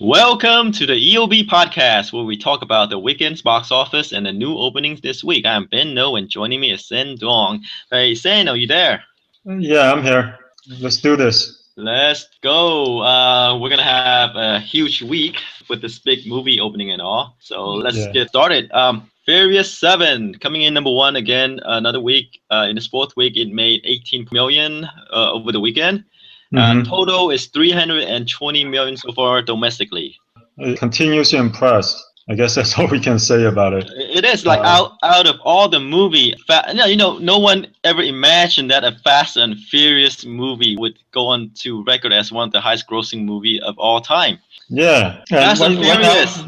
Welcome to the EOB podcast, where we talk about the weekend's box office and the new openings this week. I'm Ben No, and joining me is Sen Dong. Hey, Sen, are you there? Yeah, I'm here. Let's do this. Let's go. We're gonna have a huge week with this big movie opening and all. So let's Yeah. get started. Furious 7 coming in number one again. Another week. In its fourth week, it made 18 million over the weekend. hmm Total is 320 million so far domestically. It continues to impress. I guess that's all we can say about it. It is like Uh, out of all the movie, no one ever imagined that a Fast and Furious movie would go on to record as one of the highest grossing movie of all time. yeah. And Fast and Furious.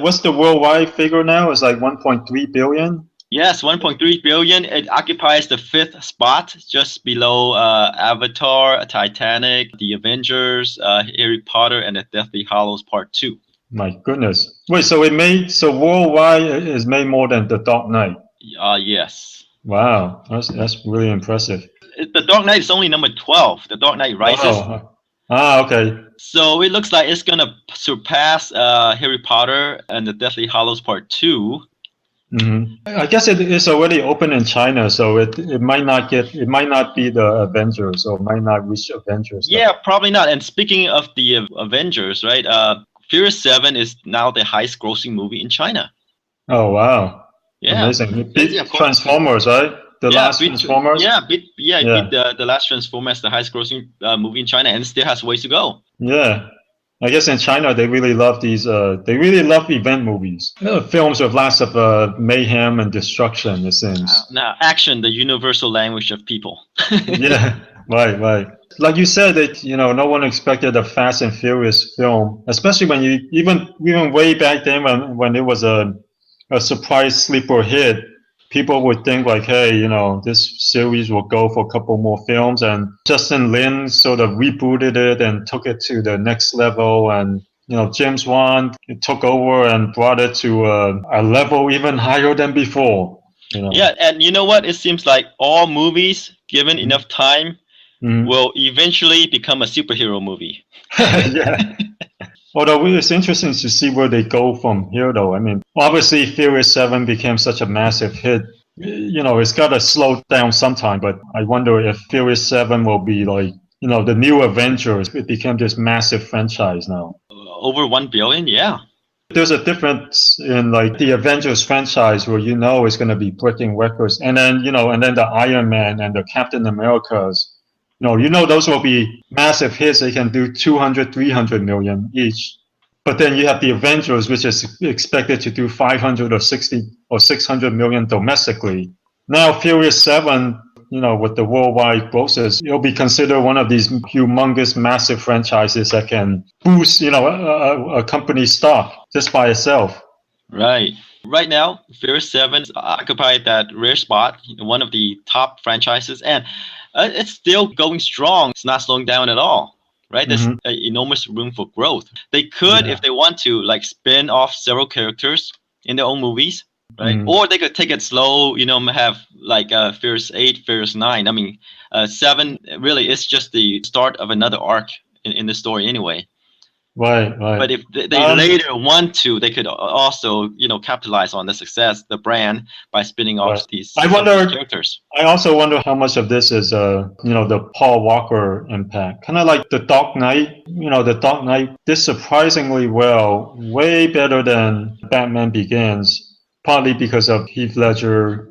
what's the worldwide figure now? It's like 1.3 billion. Yes, 1.3 billion. It occupies the fifth spot, just below Avatar, Titanic, The Avengers, Harry Potter, and the Deathly Hallows Part 2. My goodness. Wait, so worldwide it is made more than The Dark Knight. Yes. Wow, that's really impressive. The Dark Knight is only number 12. The Dark Knight Rises. Wow. Ah, okay. So it looks like it's gonna surpass Harry Potter and the Deathly Hallows Part 2. I guess it is already open in China, so it might not be the Avengers or might not reach Avengers. Yeah, probably not. And speaking of the Avengers, right? Furious 7 is now the highest grossing movie in China. Oh wow! Yeah. Amazing. It Yeah, beat of course. Transformers, right? The last Transformers. It beat Yeah. the last Transformers, the highest grossing movie in China, and it still has ways to go. Yeah. I guess in China they really love these. They really love event movies, films with lots of mayhem and destruction. It seems. Now, action, the universal language of people. Yeah. Right. Like you said, that no one expected a Fast and Furious film, especially when you even way back then when it was a surprise sleeper hit. People would think like, hey, this series will go for a couple more films, and Justin Lin sort of rebooted it and took it to the next level, and James Wan took over and brought it to a level even higher than before. Yeah, and you know what? It seems like all movies, given enough time, will eventually become a superhero movie. Yeah. Although it's interesting to see where they go from here, though. I mean, obviously, Furious 7 became such a massive hit. It's got to slow down sometime, but I wonder if Furious 7 will be like, the new Avengers. It became this massive franchise now. Over 1 billion, yeah. There's a difference in like the Avengers franchise where it's going to be breaking records, and then the Iron Man and the Captain Americas. Those will be massive hits. They can do 200, 300 million each. But then you have the Avengers, which is expected to do 500 or 60 or 600 million domestically. Now, Furious 7, with the worldwide grosses, it'll be considered one of these humongous, massive franchises that can boost, a company's stock just by itself. Right. Right now, Furious 7 occupied that rare spot, one of the top franchises, and it's still going strong. It's not slowing down at all, right? There's enormous room for growth. They could, if they want to, like spin off several characters in their own movies, right? Or they could take it slow, have like Furious 8, Furious 9. I mean, 7 really is just the start of another arc in the story anyway. Right. But if they later want to, they could also, capitalize on the success, the brand, by spinning off these characters. I also wonder how much of this is, the Paul Walker impact. Kind of like The Dark Knight. The Dark Knight did surprisingly well, way better than Batman Begins, partly because of Heath Ledger,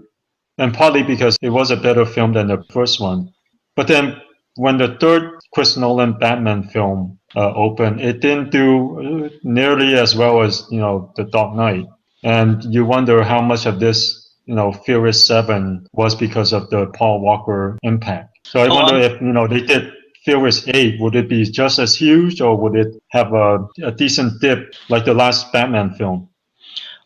and partly because it was a better film than the first one. But then when the third Chris Nolan Batman film opened, it didn't do nearly as well as The Dark Knight, and you wonder how much of this Furious 7 was because of the Paul Walker impact. So I wonder if they did Furious 8, would it be just as huge, or would it have a decent dip like the last Batman film?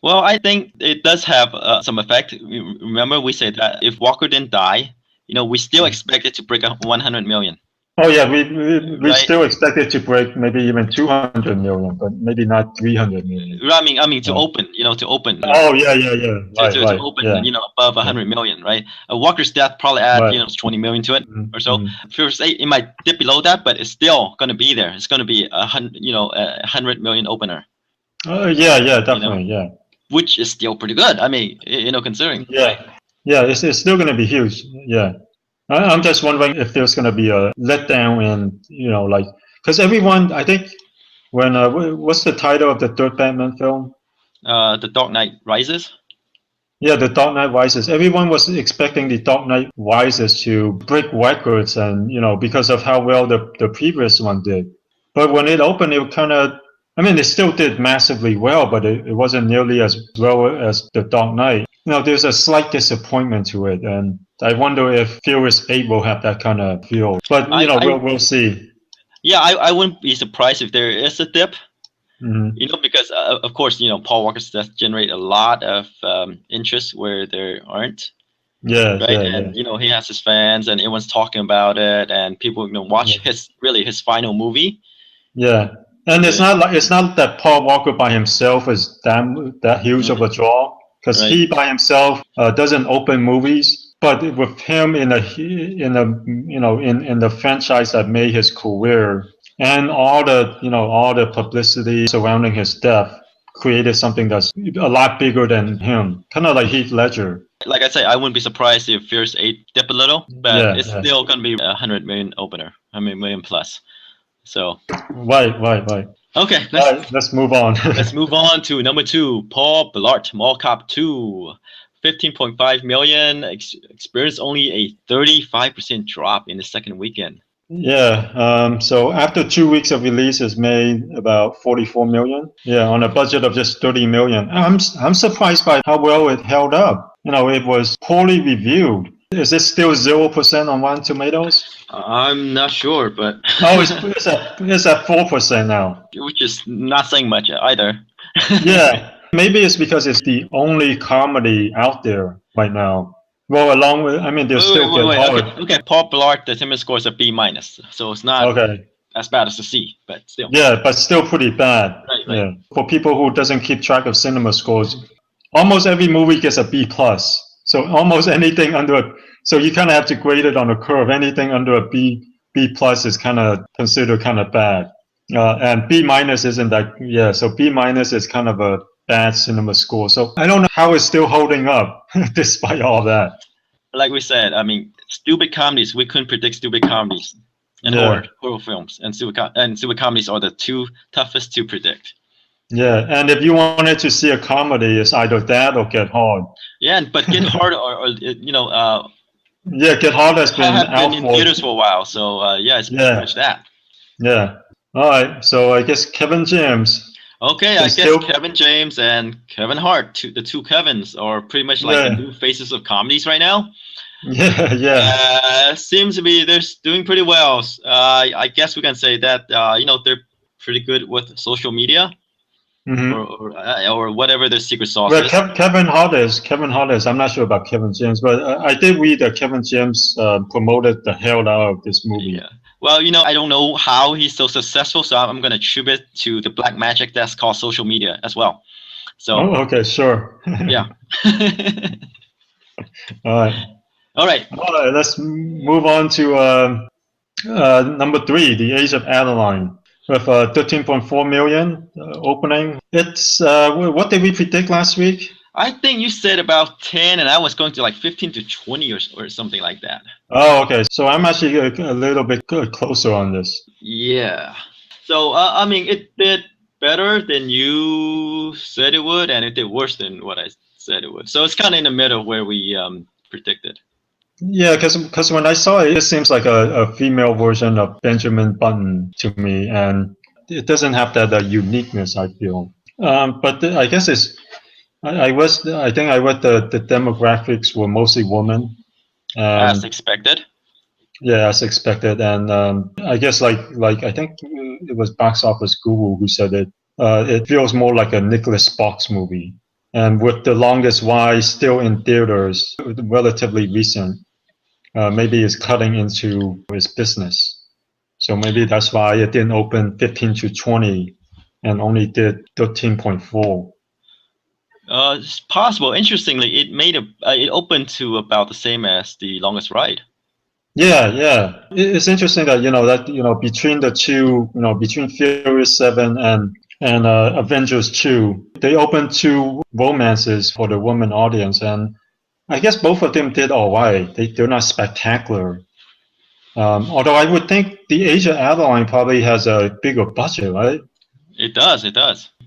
Well, I think it does have some effect. Remember, we said that if Walker didn't die, we still expect it to break up 100 million. Oh yeah, we right? still expect it to break maybe even 200 million, but maybe not 300 million. I mean to Right. open, to open, Oh yeah, yeah, yeah. Right, to right. open, Yeah, above yeah. 100 million, right? Walker's Death probably add, Right. 20 million to it or so. Mm-hmm. Furious 8, it might dip below that, but it's still gonna be there. It's gonna be a 100 million opener, Oh yeah, yeah, you know, definitely, yeah. which is still pretty good. I mean, considering, right? Yeah, yeah. It's still going to be huge. Yeah. I'm just wondering if there's going to be a letdown in, like, because everyone, I think, when what's the title of the third Batman film? The Dark Knight Rises. Yeah, The Dark Knight Rises. Everyone was expecting The Dark Knight Rises to break records, and because of how well the previous one did. But when it opened, it kind of, I mean, it still did massively well, but it wasn't nearly as well as The Dark Knight. There's a slight disappointment to it, and I wonder if Furious 8 will have that kind of feel. But I we'll see. Yeah, I wouldn't be surprised if there is a dip. Hmm. Because of course, Paul Walker's death generate a lot of interest where there aren't, Yeah, right? yeah, And yeah, he has his fans, and everyone's talking about it, and people yeah. watch his final movie. Yeah, and The, it's not that Paul Walker by himself is that huge of a draw, because right, he by himself doesn't open movies. But with him in the franchise that made his career, and all the publicity surrounding his death, created something that's a lot bigger than him, kind of like Heath Ledger. like I say, I wouldn't be surprised if Fierce 8 dip a little, but Yeah, it's yeah. still gonna be 100 million opener. I mean, million plus. So Right, right, right. okay, All right, let's move on. let's move on to number 2, Paul Blart, Mall Cop 2. 15.5 million, experienced only a 35% drop in the second weekend. Yeah. So after 2 weeks of release, it's made about 44 million. Yeah, on a budget of just 30 million. I'm surprised by how well it held up. It was poorly reviewed. Is it still 0% on Rotten Tomatoes? I'm not sure, but Oh, it's at 4% now. which is not saying much either. Yeah, maybe it's because it's the only comedy out there right now. Well, along with, I mean, there's Wait, still wait, wait, Get wait. Okay, Hard. okay. Paul Blart, the Timmy score is a B minus, so it's not Okay. as bad as the C, but still. Yeah, but still pretty bad. Right, right. Yeah. For people who doesn't keep track of cinema scores, almost every movie gets a B plus. So almost anything so you kind of have to grade it on a curve. Anything under a B plus is kind of considered kind of bad. And B minus isn't that, yeah. So B minus is kind of a bad cinema score. So I don't know how it's still holding up despite all that. Like we said, I mean, stupid comedies. We couldn't predict stupid comedies and Yeah. horror films, and stupid comedies are the two toughest to predict. Yeah. And if you wanted to see a comedy, it's either that or Get Hard. Yeah, but Get Hard Yeah, Get Hard has been have out been in for. theaters for a while, so yeah, it's pretty Yeah. much that. Yeah. All right. So I guess Kevin James. Okay, I guess Kevin James and Kevin Hart, the two Kevins, are pretty much like the new faces of comedies right now. Yeah, yeah. Seems to be they're doing pretty well. I guess we can say that they're pretty good with social media, or whatever their secret sauce Well, is. Kevin Hart is. I'm not sure about Kevin James, but I did read that Kevin James promoted the hell out of this movie. Yeah. Well, I don't know how he's so successful, so I'm going to attribute to the black magic that's called social media as well. So. Oh, okay, sure. Yeah. All right. All right. Let's move on to number 3, The Age of Adaline, with 13.4 million opening. It's what did we predict last week? I think you said about 10, and I was going to like 15 to 20 or something like that. Oh, okay. So I'm actually a little bit closer on this. Yeah. So, I mean, it did better than you said it would, and it did worse than what I said it would. So it's kind of in the middle where we predicted. Yeah, because when I saw it, it seems like a female version of Benjamin Button to me, and it doesn't have that uniqueness, I feel. But I guess it's. I think I read the demographics were mostly women. As expected. Yeah, as expected, and I guess like I think it was Box Office Guru who said it. It feels more like a Nicholas Sparks movie, and with The Longest Ride still in theaters, relatively recent, maybe it's cutting into his business. So maybe that's why it didn't open 15 to 20 and only did 13.4. It's possible. Interestingly, it opened to about the same as The Longest Ride. Yeah. It's interesting that between the two, between Furious 7 and Avengers 2, they opened two romances for the woman audience, and I guess both of them did all right. They're not spectacular. Although I would think the Age of Adaline probably has a bigger budget, right? It does.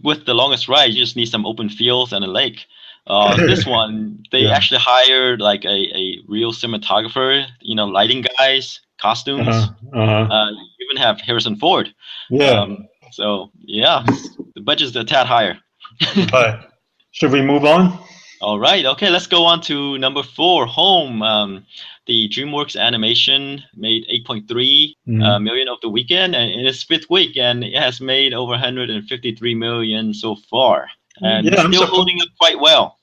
With The Longest Ride, you just need some open fields and a lake. This one, they Yeah. actually hired like a real cinematographer, lighting guys, costumes. You even have Harrison Ford. Yeah. So yeah, the budget's a tad higher. But should we move on? All right. Okay, let's go on to number 4, Home. The DreamWorks animation made 8.3 million of the weekend, and in its 5th week, and it has made over 153 million so far, and Yeah, still holding up quite well.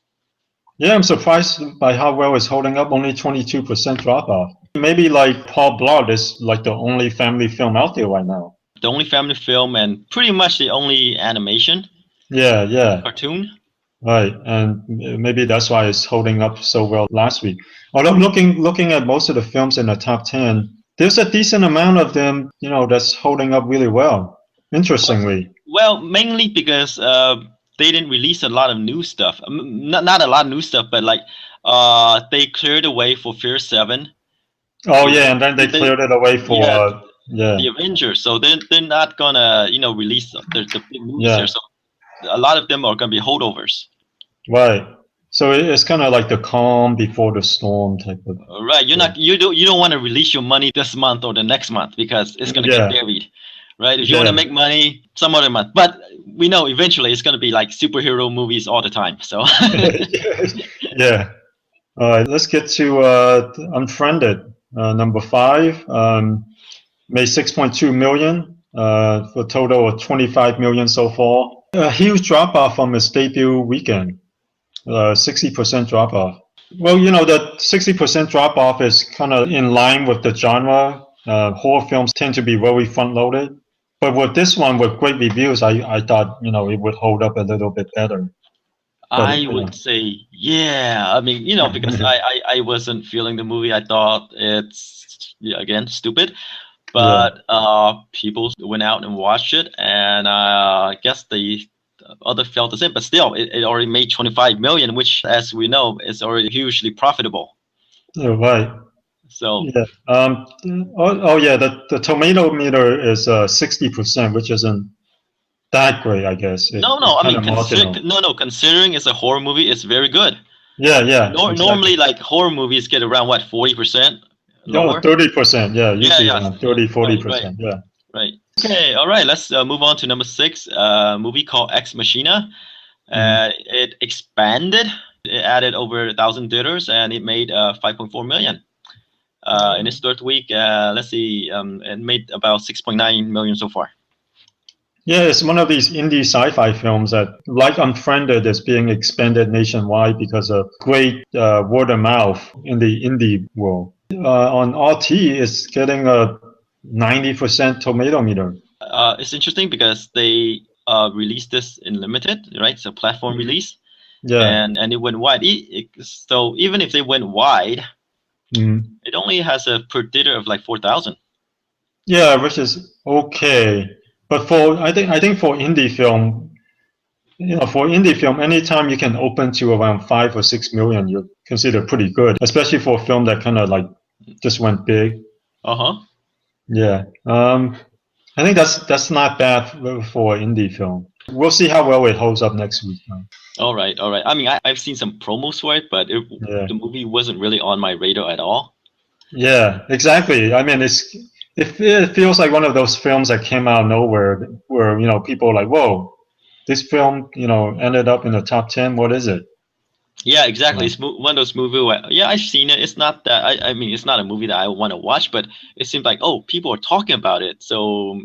Yeah, I'm surprised by how well it's holding up. Only 22% drop off. Maybe like Paul Blart is like the only family film out there right now. The only family film and pretty much the only animation. Yeah. Cartoon. Right, and maybe that's why it's holding up so well last week. Although looking at most of the films in the top 10, there's a decent amount of them, that's holding up really well. Interestingly. Well, mainly because they didn't release a lot of new stuff. Not a lot of new stuff, but like they cleared the way for Fear 7. Oh yeah, and then they cleared it away for the Avengers. So they're not gonna release the big movies here. So a lot of them are gonna be holdovers. Right. So it's kind of like the calm before the storm type of. Right. You don't want to release your money this month or the next month because it's gonna get buried. Right. If you want to make money some other month, but we know eventually it's gonna be like superhero movies all the time. So. Yeah. All right. Let's get to Unfriended. Number 5 made 6.2 million for a total of 25 million so far. A huge drop off from its debut weekend. 60% drop off. Well, the 60% drop off is kind of in line with the genre. Horror films tend to be very front loaded. But with this one, with great reviews, I thought, it would hold up a little bit better. But, I would say, yeah. I mean, because I wasn't feeling the movie. I thought it's, again, stupid. But people went out and watched it. And I guess the other felt the same. But still, it already made 25 million, which, as we know, is already hugely profitable. Right. So yeah. The tomato meter is 60%, which isn't that great, I guess. Considering it's a horror movie, it's very good. Yeah. Exactly. Normally, like horror movies get around what, 40%? No, 30%. Yeah, usually around 30-40%. Right. Right. Okay. All right. Let's move on to number 6. A movie called Ex Machina. It expanded. It added over 1,000 theaters, and it made 5.4 million. In its 3rd week, let's see, it made about 6.9 million so far. Yeah, it's one of these indie sci-fi films that, like Unfriended, is being expanded nationwide because of great word of mouth in the indie world. On RT, it's getting a 90% tomato meter. It's interesting because they released this in limited, right? It's a platform release. Yeah. And it went wide. So even if they went wide, it only has a per theater of like 4,000. Yeah, which is okay. But I think for indie film, anytime you can open to around 5 or 6 million, you consider pretty good, especially for a film that kind of like just went big. Yeah. I think that's not bad for an indie film. We'll see how well it holds up next week. All right. I mean, I've seen some promos for it, but the movie wasn't really on my radar at all. Yeah, exactly. I mean, it feels like one of those films that came out of nowhere, where people are like, "Whoa, this film, ended up in the top 10. What is it?" Yeah, exactly. It's one of those movies where, I've seen it. It's not that I mean, it's not a movie that I want to watch, but it seems like, people are talking about it, so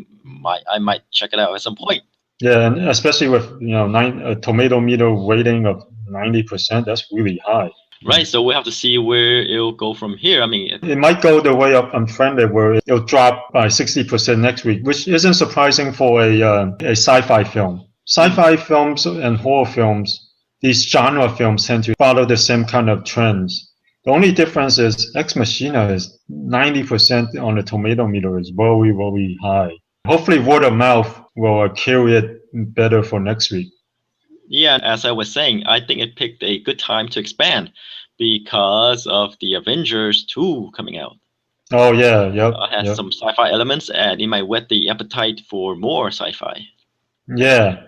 I might check it out at some point. Yeah, and especially with a tomato meter rating of 90%, that's really high. Right, so we have to see where it'll go from here. I mean, It might go the way of Unfriended, where it'll drop by 60% next week, which isn't surprising for a sci-fi film. Sci-fi films and horror films, these genre films tend to follow the same kind of trends. The only difference is Ex Machina is 90% on the tomato meter is very, very high. Hopefully word of mouth will carry it better for next week. yeah, as I was saying, I think it picked a good time to expand because of the Avengers 2 coming out. Oh yeah, yep, Has yep. some sci-fi elements, and it might whet the appetite for more sci-fi. Yeah,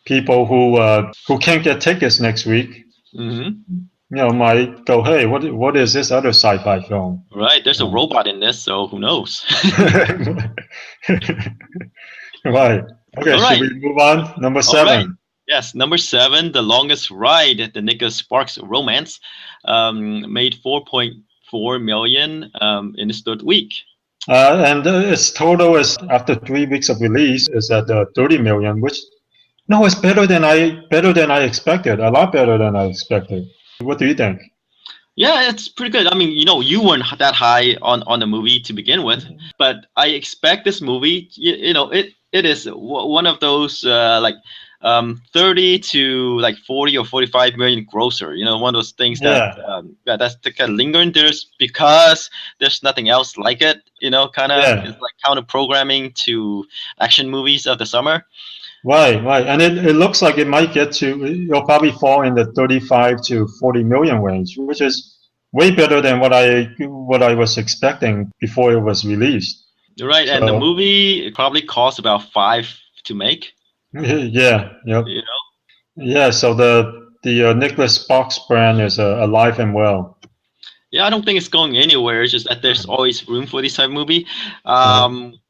people who can't get tickets next week, might go, hey, what is this other sci-fi film? Right, there's a robot in this, so who knows? Right. Okay, All should right. we move on? Number All right. 7. Yes, number 7, The Longest Ride, the Nicholas Sparks romance, made 4.4 million in its third week. And its total is after 3 weeks of release is at 30 million, which it's better than I expected. A lot better than I expected. What do you think? Yeah, it's pretty good. I mean, you weren't that high on the movie to begin with, but I expect this movie. It is one of those 30 to like 40 or 45 million grosser. One of those things that that's the kind of lingering. There's because there's nothing else like it. Kind of it's like counter programming to action movies of the summer. Right, and it looks like it might get to. It'll probably fall in the 35 to 40 million range, which is way better than what I was expecting before it was released. Right, and the movie probably cost about 5 to make. Yeah, yep. Yeah, so the Nicholas Sparks brand is alive and well. Yeah, I don't think it's going anywhere. It's just that there's always room for this type of movie.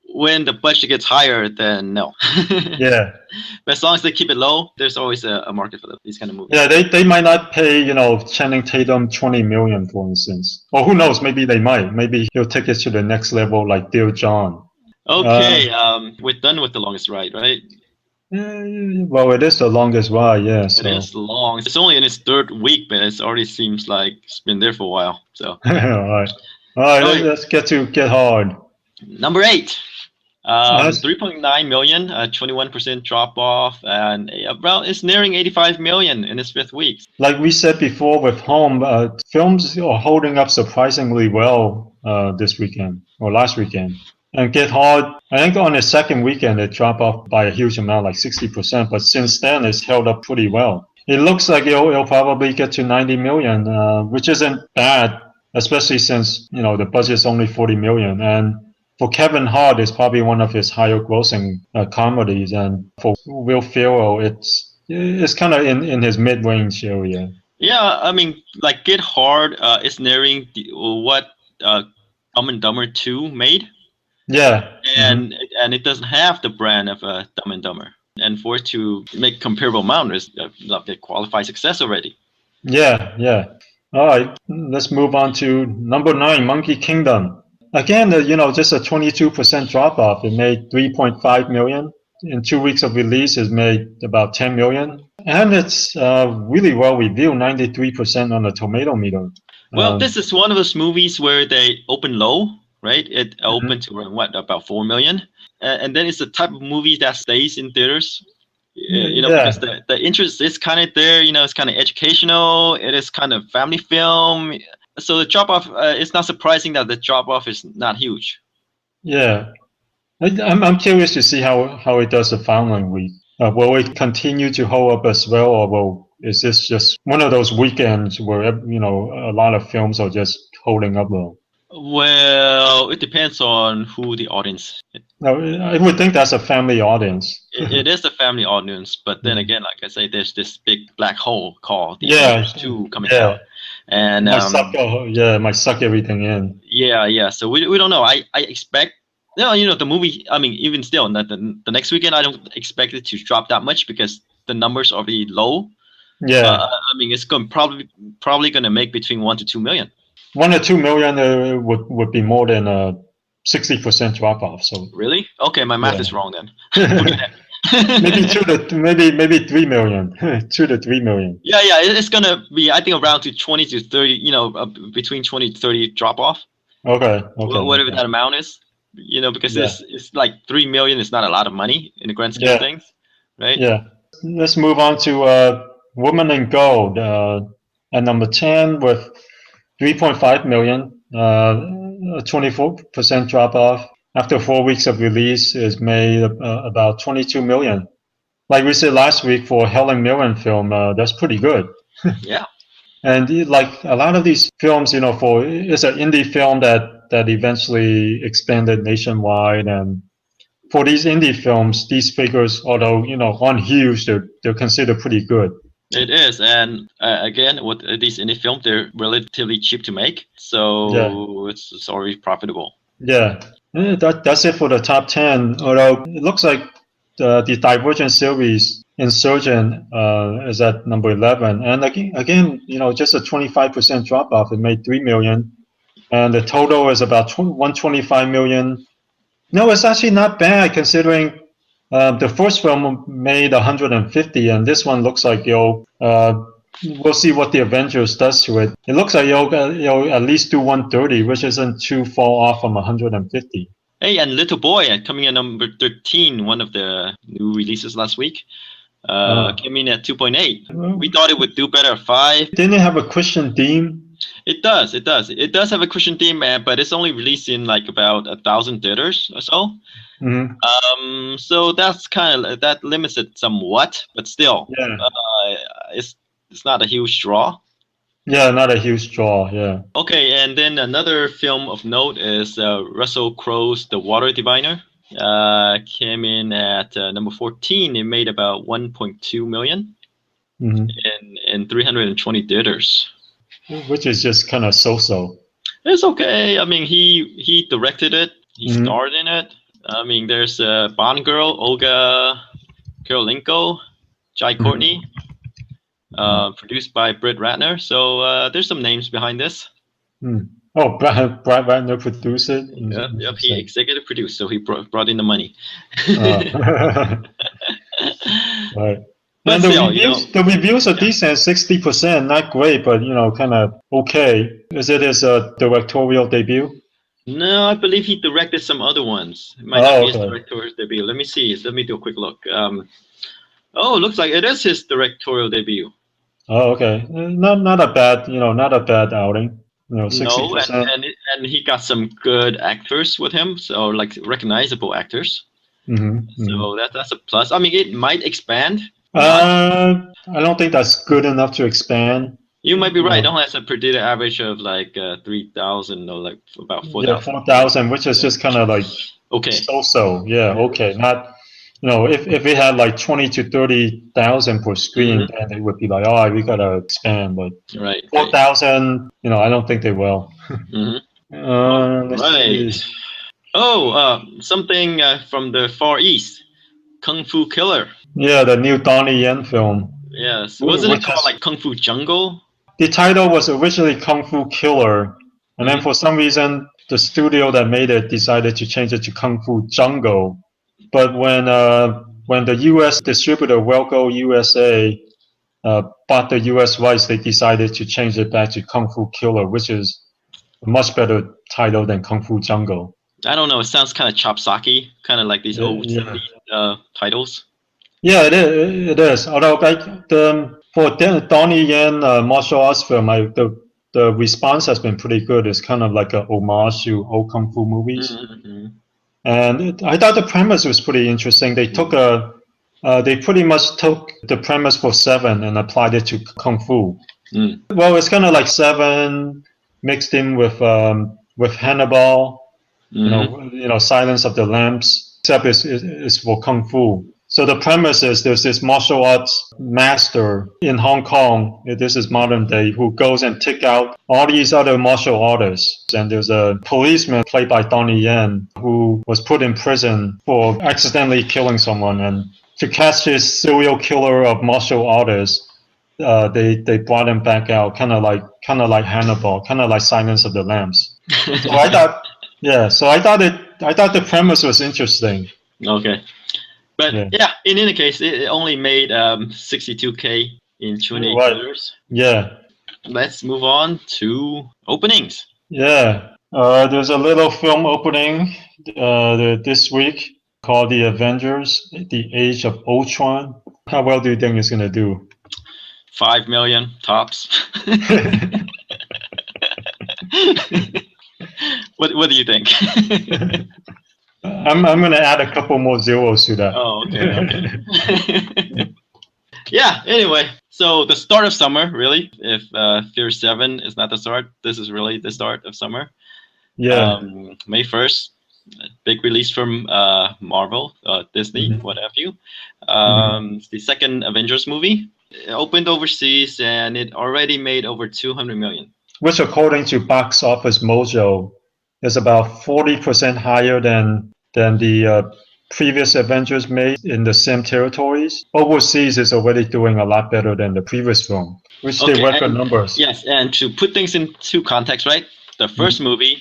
When the budget gets higher, then no. Yeah. But as long as they keep it low, there's always a market for these kind of movies. Yeah, they might not pay, Channing Tatum 20 million, for instance. Or who knows, maybe they might. Maybe he'll take it to the next level like Dear John. Okay, we're done with The Longest Ride, right? Well, it is the longest ride, yeah. So. It is long. It's only in its third week, but it already seems like it's been there for a while. So. All right. Let's get hard. Number 8. 3.9 million, 21% drop off, and it's nearing 85 million in its 5th week. Like we said before with Home, films are holding up surprisingly well this weekend or last weekend. And Get Hard, I think on the second weekend it dropped off by a huge amount, like 60%, but since then it's held up pretty well. It looks like it'll probably get to 90 million, which isn't bad, especially since the budget is only 40 million. And for Kevin Hart, it's probably one of his higher grossing comedies, and for Will Ferrell, it's kind of in his mid-range area. Yeah, I mean, like Get Hard is nearing what Dumb and Dumber 2 made. Yeah, and it doesn't have the brand of Dumb and Dumber, and for it to make comparable amount is a qualified success already. Yeah. All right, let's move on to number 9, Monkey Kingdom. Again, just a 22% drop off. It made 3.5 million. In 2 weeks of release, it made about 10 million. And it's really well reviewed, 93% on the tomato meter. Well, this is one of those movies where they open low, right? It opened to about 4 million. And then it's the type of movie that stays in theaters. Because the interest is kind of there, it's kind of educational. It is kind of family film. So the drop off, it's not surprising that the drop off is not huge. Yeah, I'm curious to see how it does the following week. Will it continue to hold up as well, or is this just one of those weekends where a lot of films are just holding up well? Well, it depends on who the audience is. No, I would think that's a family audience. It is a family audience, but then again, like I say, there's this big black hole called the Avengers 2 coming out. And might suck everything in. Yeah. So we don't know. I expect the movie. I mean, even still, the next weekend, I don't expect it to drop that much because the numbers are really low. Yeah. I mean, it's probably going to make between 1 to 2 million. 1 to 2 million would be more than a 60% drop off. So really, okay, my math is wrong then. maybe 3 million, 2 to 3 million. Yeah, it's gonna be, I think, around to 20 to 30. Between 20 to 30 drop off. Okay. Whatever that amount is. Because Yeah. it's like 3 million is not a lot of money in the grand scheme of Yeah. things, right? Yeah. Let's move on to Woman in Gold at number 10 with 3.5 million, a 24% drop off. After 4 weeks of release, it's made about 22 million. Like we said last week for Helen Mirren film, that's pretty good. Yeah. And like a lot of these films, it's an indie film that eventually expanded nationwide. And for these indie films, these figures, although aren't huge, they're considered pretty good. It is, and again, with these indie films, they're relatively cheap to make, so Yeah. it's already profitable. Yeah, that's it for the top 10. Although it looks like the Divergent series Insurgent is at number 11, and again, just a 25% drop off. It made 3 million, and the total is about 125 million. No, it's actually not bad considering the first film made 150, and this one looks like we'll see what the Avengers does to it. It looks like you'll at least do 130, which isn't too far off from 150. Hey, and Little Boy coming in number 13, one of the new releases last week, came in at 2.8. We thought it would do better at 5. Didn't it have a Christian theme? It does have a Christian theme, but it's only released in like about 1,000 theaters or so. Mm-hmm. So that's that limits it somewhat, but still, it's not a huge draw. Yeah, not a huge draw. Yeah. Okay, and then another film of note is Russell Crowe's The Water Diviner. Came in at number 14. It made about 1.2 million in 320 theaters. Which is just kind of so-so. It's okay. I mean, he directed it. He starred in it. I mean, there's Bond girl, Olga Kurylenko, Jai Courtney, produced by Brett Ratner. So there's some names behind this. Oh, Brett Ratner produced it? Yep, he executive produced, so he brought in the money. Right. But and still, the reviews are decent, 60%, not great, but kind of okay. Is it his directorial debut? No, I believe he directed some other ones. It might not be his directorial debut. Let me see. Let me do a quick look. It looks like it is his directorial debut. Oh, okay. Not a bad, not a bad outing. 60%. No, and he got some good actors with him, so like recognizable actors. So that's a plus. I mean, it might expand. I don't think that's good enough to expand. You might be right. It only has a predicted average of like 3,000 or like about 4,000. Yeah, 4,000, which is just kind of like okay. So yeah, okay. Not if it had like 20 to 30,000 per screen, then they would be like, oh, we gotta expand. But 4,000, I don't think they will. Right. Something from the Far East, Kung Fu Killer. Yeah, the new Donnie Yen film. Yes, wasn't it called like Kung Fu Jungle? The title was originally Kung Fu Killer, and then for some reason the studio that made it decided to change it to Kung Fu Jungle. But when the U.S. distributor Welco USA bought the U.S. rights, they decided to change it back to Kung Fu Killer, which is a much better title than Kung Fu Jungle. I don't know. It sounds kind of chopsocky, kind of like these old titles. Yeah, it is. Although for Donnie Yen martial arts film, the response has been pretty good. It's kind of like a homage to old kung fu movies. And I thought the premise was pretty interesting. They they pretty much took the premise for Seven and applied it to kung fu. Well, it's kind of like Seven mixed in with Hannibal. Silence of the Lambs, except it's for kung fu. So the premise is there's this martial arts master in Hong Kong, this is modern day, who goes and take out all these other martial artists. And there's a policeman played by Donnie Yen who was put in prison for accidentally killing someone. And to catch this serial killer of martial artists, they brought him back out, kind of like Hannibal, kind of like Silence of the Lambs. So I thought the premise was interesting. Okay. But yeah, in any case, it only made 62K in 28 theaters. Yeah. Let's move on to openings. Yeah. There's a little film opening this week called The Avengers, The Age of Ultron. How well do you think it's going to do? 5 million tops. What do you think? I'm going to add a couple more zeros to that. Oh, okay. Yeah, anyway, so the start of summer, really. If Fear 7 is not the start, this is really the start of summer. Yeah. May 1st, big release from Marvel, Disney, what have you. It's the second Avengers movie. It opened overseas and it already made over 200 million. Which, according to Box Office Mojo, is about 40% higher than the previous Avengers made in the same territories. Overseas is already doing a lot better than the previous film, which they record numbers. Yes, and to put things into context, right? The first movie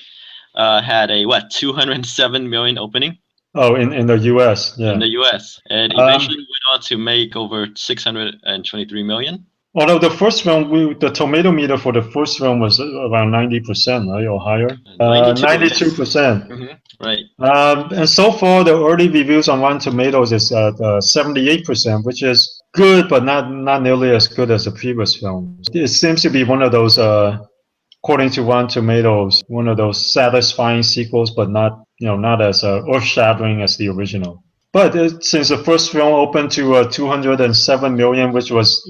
had a 207 million opening. Oh, in the U.S. Yeah. In the U.S. and eventually went on to make over 623 million. Although the first film, the tomato meter for the first film was around 90%, right, or higher. 92%. Right. And so far, the early reviews on Rotten Tomatoes is 78%, which is good, but not nearly as good as the previous film. It seems to be one of those, according to Rotten Tomatoes, one of those satisfying sequels, but not as earth-shattering as the original. But since the first film opened to 207 million, which was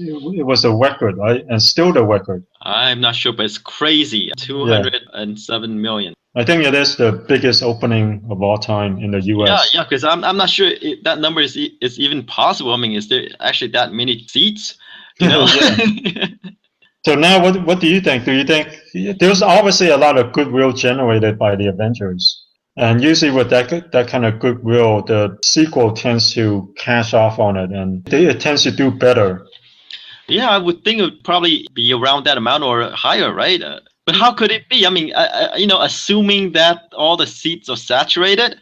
a record, right, and still the record. I'm not sure, but it's crazy. 207 million. I think it is the biggest opening of all time in the U.S. Yeah, because I'm not sure if that number is even possible. I mean, is there actually that many seats? You know? So now, what do you think? Do you think there's obviously a lot of goodwill generated by the Avengers? And usually with that kind of goodwill, the sequel tends to cash off on it, and it tends to do better. Yeah, I would think it would probably be around that amount or higher, right? But how could it be? I mean, assuming that all the seats are saturated.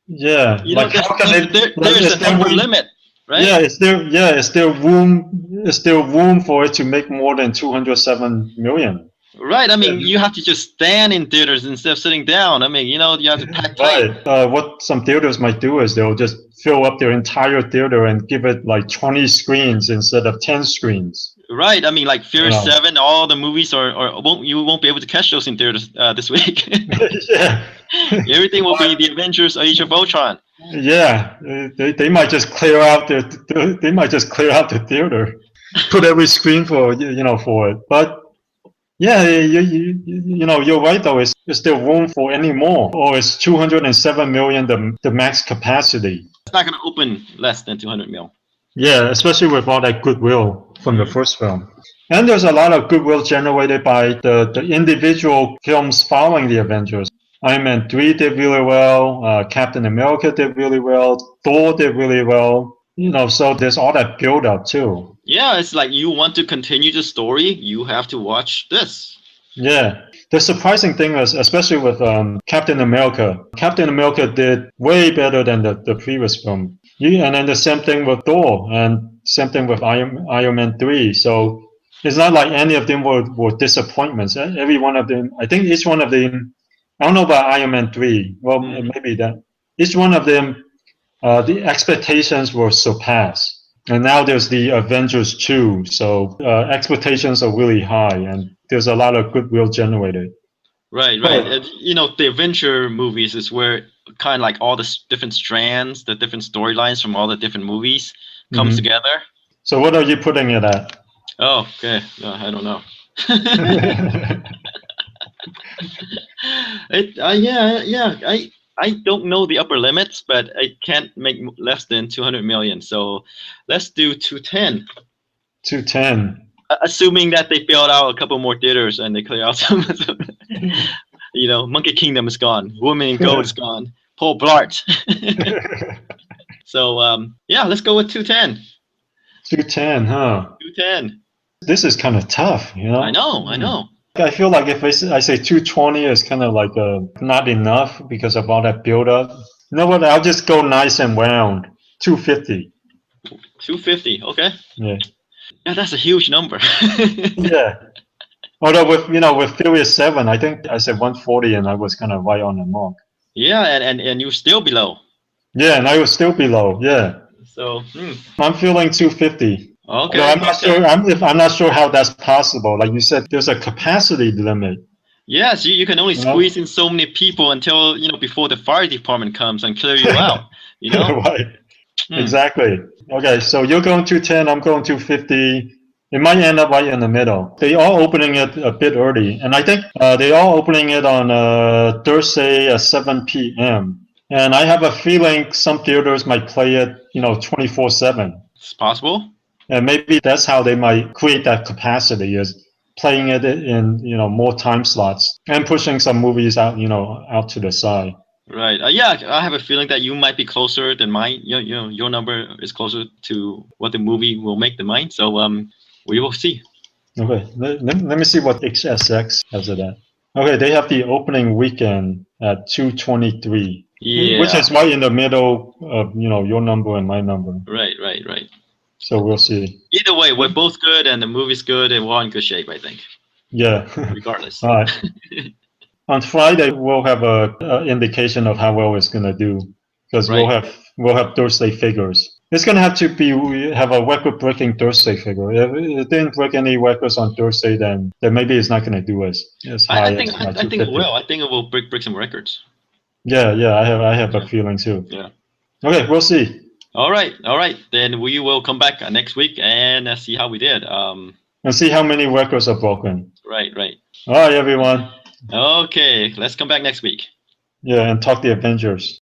Yeah, there's an upper limit, right? Yeah, is there room for it to make more than 207 million? Right. I mean, you have to just stand in theaters instead of sitting down. I mean, you have to pack tight. Right. What some theaters might do is they'll just fill up their entire theater and give it like 20 screens instead of 10 screens. Right. I mean, like Fear 7, all the movies you won't be able to catch those in theaters this week. Yeah. Everything will be the Avengers Age of Ultron. Yeah. They might just clear out the theater, put every screen for it. But yeah, you're right though. Is there room for any more, or is 207 million the max capacity? It's not going to open less than 200 mil. Yeah, especially with all that goodwill from the first film. And there's a lot of goodwill generated by the individual films following the Avengers. Iron Man 3 did really well. Captain America did really well. Thor did really well. So there's all that build up too. Yeah, it's like you want to continue the story, you have to watch this. Yeah. The surprising thing is, especially with Captain America did way better than the previous film. And then the same thing with Thor, and same thing with Iron Man 3. So it's not like any of them were disappointments. Every one of them, I think each one of them, I don't know about Iron Man 3. Well, maybe that. Each one of them, the expectations were surpassed. And now there's the Avengers 2. So expectations are really high, and there's a lot of goodwill generated. Right. The Avenger movies is where kind of like all the different strands, the different storylines from all the different movies comes together. So what are you putting it at? Oh, okay. No, I don't know. I don't know the upper limits, but I can't make less than 200 million. So let's do 210. 210. Assuming that they build out a couple more theaters and they clear out some Monkey Kingdom is gone. Woman in Gold is gone. Paul Blart. So, let's go with 210. 210, huh? 210. This is kind of tough, I know. I feel like if I say 220 is kind of like not enough because of all that build up. You know what? I'll just go nice and round. 250. 250. Okay. Yeah. Yeah, that's a huge number. Yeah. Although with Furious 7, I think I said 140 and I was kind of right on the mark. Yeah, and you're still below. Yeah, and I was still below. Yeah. So I'm feeling 250. okay. I'm not sure. I'm not sure how that's possible. Like you said, there's a capacity limit. Yes, you can only squeeze in so many people until before the fire department comes and clear you out. Right. Exactly. Okay, so you're going 210. I'm going 250. It might end up right in the middle. They are opening it a bit early, and I think they are opening it on Thursday at 7 p.m. And I have a feeling some theaters might play it, 24/7. It's possible. And maybe that's how they might create that capacity, is playing it in more time slots and pushing some movies out out to the side. Right. Yeah, I have a feeling that you might be closer than mine. Your number is closer to what the movie will make than mine. So we will see. Okay. Let me see what HSX has it at. Okay, they have the opening weekend at 223. Yeah. Which is right in the middle of your number and my number. Right. So we'll see. Either way, we're both good, and the movie's good, and we're in good shape, I think. Yeah. Regardless. All right. On Friday, we'll have a indication of how well it's gonna do, because we'll have Thursday figures. It's gonna have to have a record-breaking Thursday figure. If it didn't break any records on Thursday, then maybe it's not gonna do as high. I think it will. I think it will break some records. Yeah. I have a feeling too. Yeah. Okay, we'll see. All right. Then we will come back next week and see how we did. And see how many records are broken. Right. All right, everyone. Okay, let's come back next week. Yeah, and talk the Avengers.